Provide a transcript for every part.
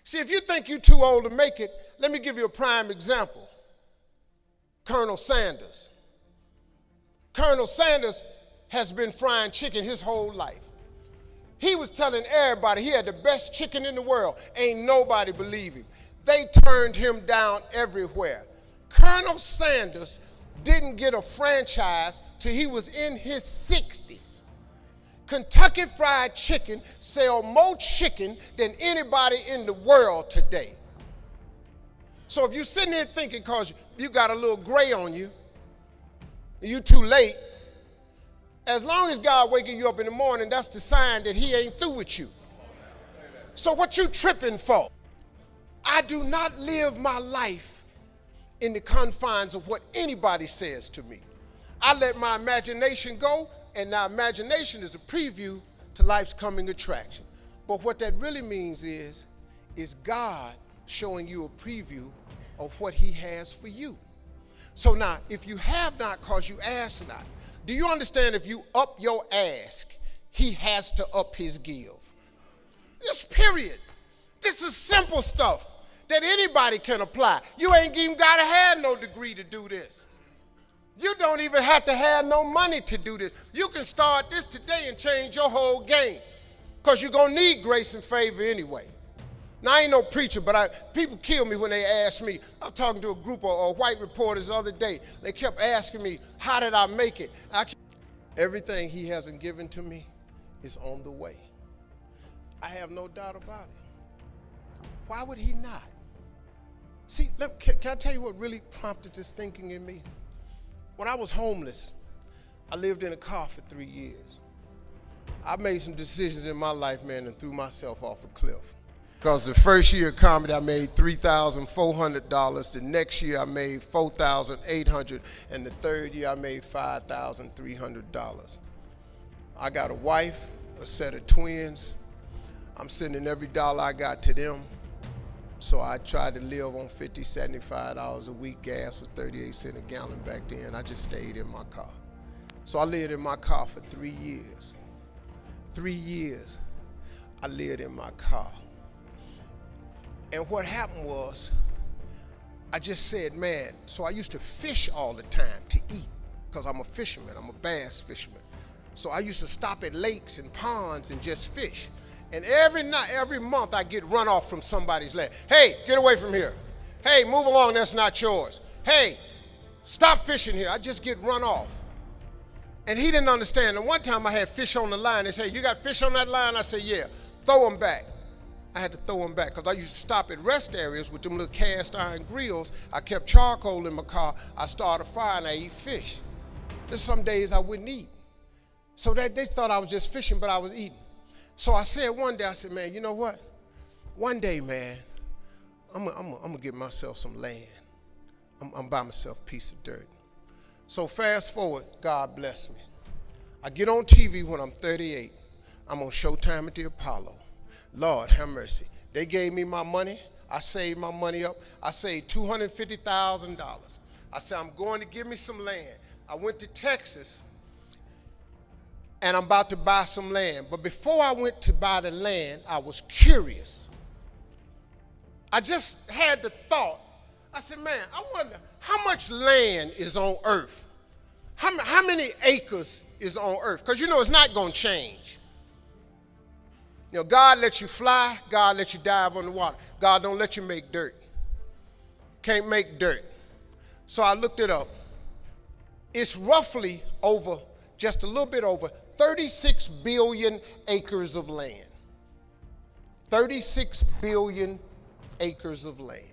See, if you think you're too old to make it, let me give you a prime example. Colonel Sanders. Colonel Sanders has been frying chicken his whole life. He was telling everybody he had the best chicken in the world. Ain't nobody believe him. They turned him down everywhere. Colonel Sanders didn't get a franchise till he was in his 60s. Kentucky Fried Chicken sell more chicken than anybody in the world today. So if you're sitting here thinking because you got a little gray on you, and you too late, as long as God waking you up in the morning, that's the sign that he ain't through with you. So what you tripping for? I do not live my life in the confines of what anybody says to me. I let my imagination go, and now imagination is a preview to life's coming attraction. But what that really means is God showing you a preview of what he has for you. So now, if you have not because you ask not, do you understand if you up your ask, he has to up his give? This period. This is simple stuff that anybody can apply. You ain't even got to have no degree to do this. You don't even have to have no money to do this. You can start this today and change your whole game because you're going to need grace and favor anyway. Now, I ain't no preacher, but people kill me when they ask me. I was talking to a group of white reporters the other day. They kept asking me, how did I make it? Everything he hasn't given to me is on the way. I have no doubt about it. Why would he not? See, can I tell you what really prompted this thinking in me? When I was homeless, I lived in a car for 3 years. I made some decisions in my life, man, and threw myself off a cliff. Because the first year of comedy, I made $3,400. The next year, I made $4,800. And the third year, I made $5,300. I got a wife, a set of twins. I'm sending every dollar I got to them. So I tried to live on $50, $75 a week. Gas was 38 cents a gallon back then. I just stayed in my car. So I lived in my car for 3 years. 3 years, I lived in my car. And what happened was, I just said, man, so I used to fish all the time to eat, because I'm a fisherman, I'm a bass fisherman. So I used to stop at lakes and ponds and just fish. And every night, every month, I get run off from somebody's land. Hey, get away from here. Hey, move along, that's not yours. Hey, stop fishing here. I just get run off. And he didn't understand. And one time I had fish on the line. They said, you got fish on that line? I said, yeah, throw them back. I had to throw them back because I used to stop at rest areas with them little cast iron grills. I kept charcoal in my car. I started a fire and I eat fish. There's some days I wouldn't eat. So that they thought I was just fishing, but I was eating. So I said one day, I said, man, you know what? One day, man, I'm gonna get myself some land. I'm buy myself a piece of dirt. So fast forward, God bless me. I get on TV when I'm 38. I'm on Showtime at the Apollo. Lord have mercy. They gave me my money. I saved my money up. I saved $250,000. I said, I'm going to give me some land. I went to Texas, and I'm about to buy some land. But before I went to buy the land, I was curious. I just had the thought. I said, man, I wonder how much land is on earth? How many acres is on earth? Because you know it's not going to change. You know, God lets you fly. God lets you dive on the water. God don't let you make dirt. Can't make dirt. So I looked it up. It's roughly over, just a little bit over, 36 billion acres of land. 36 billion acres of land.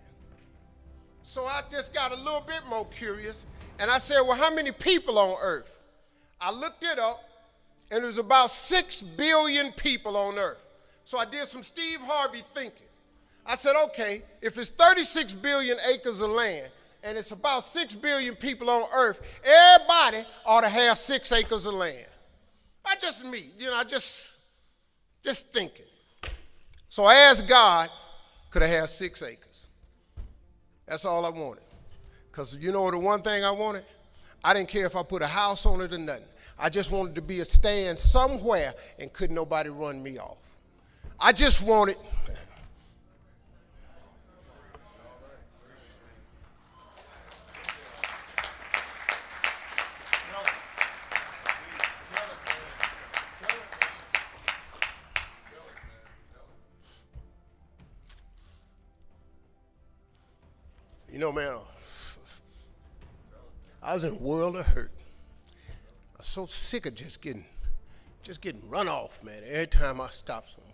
So I just got a little bit more curious, and I said, well, how many people on earth? I looked it up, and there's about 6 billion people on earth. So I did some Steve Harvey thinking. I said, okay, if it's 36 billion acres of land, and it's about 6 billion people on earth, everybody ought to have 6 acres of land. Not just me, you know, I just thinking. So I asked God, could I have 6 acres? That's all I wanted. Because you know the one thing I wanted? I didn't care if I put a house on it or nothing. I just wanted to be a stand somewhere and couldn't nobody run me off. I just wanted, Man, I was in a world of hurt. I was so sick of just getting run off, man, every time I stopped somewhere.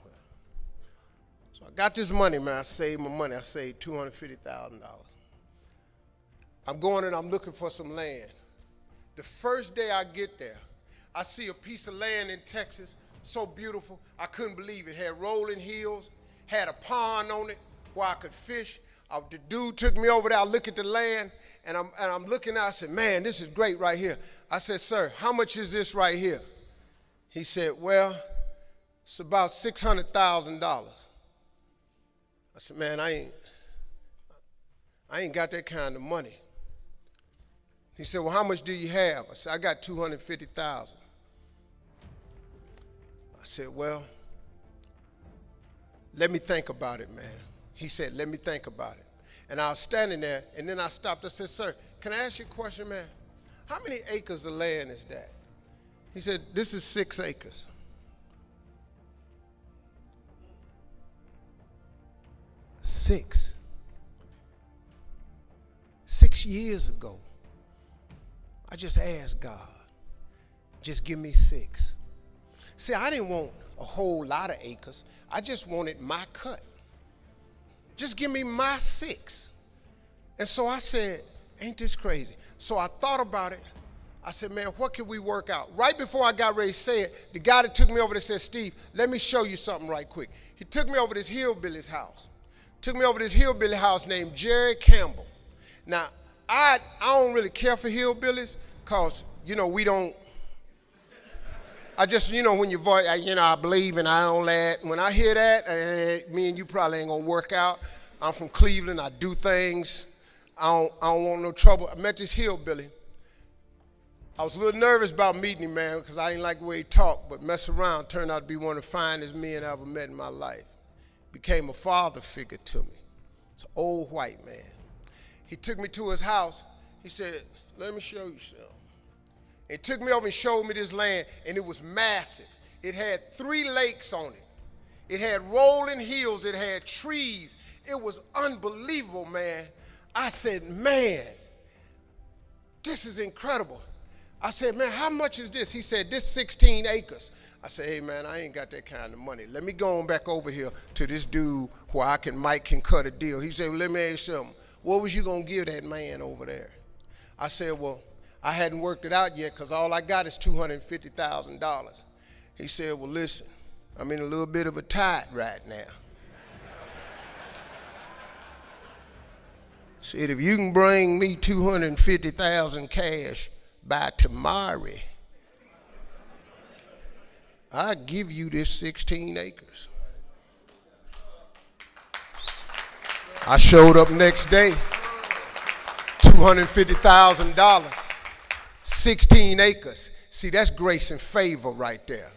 So I got this money, man. I saved my money. I saved $250,000. I'm going and I'm looking for some land. The first day I get there, I see a piece of land in Texas, so beautiful, I couldn't believe it. It had rolling hills, had a pond on it where I could fish. The dude took me over there. I look at the land, and I'm looking out. I said, man, this is great right here. I said, sir, how much is this right here? He said, well, it's about $600,000. I said, man, I ain't got that kind of money. He said, well, how much do you have? I said, I got $250,000. I said, well, let me think about it, man. He said, let me think about it. And I was standing there, and then I stopped. I said, sir, can I ask you a question, man? How many acres of land is that? He said, this is 6 acres. 6. 6 years ago, I just asked God, just give me 6. See, I didn't want a whole lot of acres. I just wanted my cut. Just give me my 6. And so I said, ain't this crazy? So I thought about it. I said, man, what can we work out? Right before I got ready to say it, the guy that took me over there said, Steve, let me show you something right quick. He took me over to this hillbilly's house. Took me over to this hillbilly house named Jerry Campbell. Now, I don't really care for hillbillies because, we don't, I just, when your voice, I believe and I don't let. When I hear that, me and you probably ain't going to work out. I'm from Cleveland. I do things. I don't want no trouble. I met this hillbilly. I was a little nervous about meeting him, man, because I didn't like the way he talked, but mess around, turned out to be one of the finest men I ever met in my life. Became a father figure to me. It's an old white man. He took me to his house. He said, let me show you something. He took me over and showed me this land, and it was massive. It had 3 lakes on it. It had rolling hills. It had trees. It was unbelievable, man. I said, man, this is incredible. I said, man, how much is this? He said, this 16 acres. I said, hey, man, I ain't got that kind of money. Let me go on back over here to this dude where Mike can cut a deal. He said, well, let me ask you something. What was you going to give that man over there? I said, well, I hadn't worked it out yet because all I got is $250,000. He said, well, listen, I'm in a little bit of a tide right now. Said, if you can bring me $250,000 cash by tomorrow, I'll give you this 16 acres. I showed up next day, $250,000, 16 acres. See, that's grace and favor right there.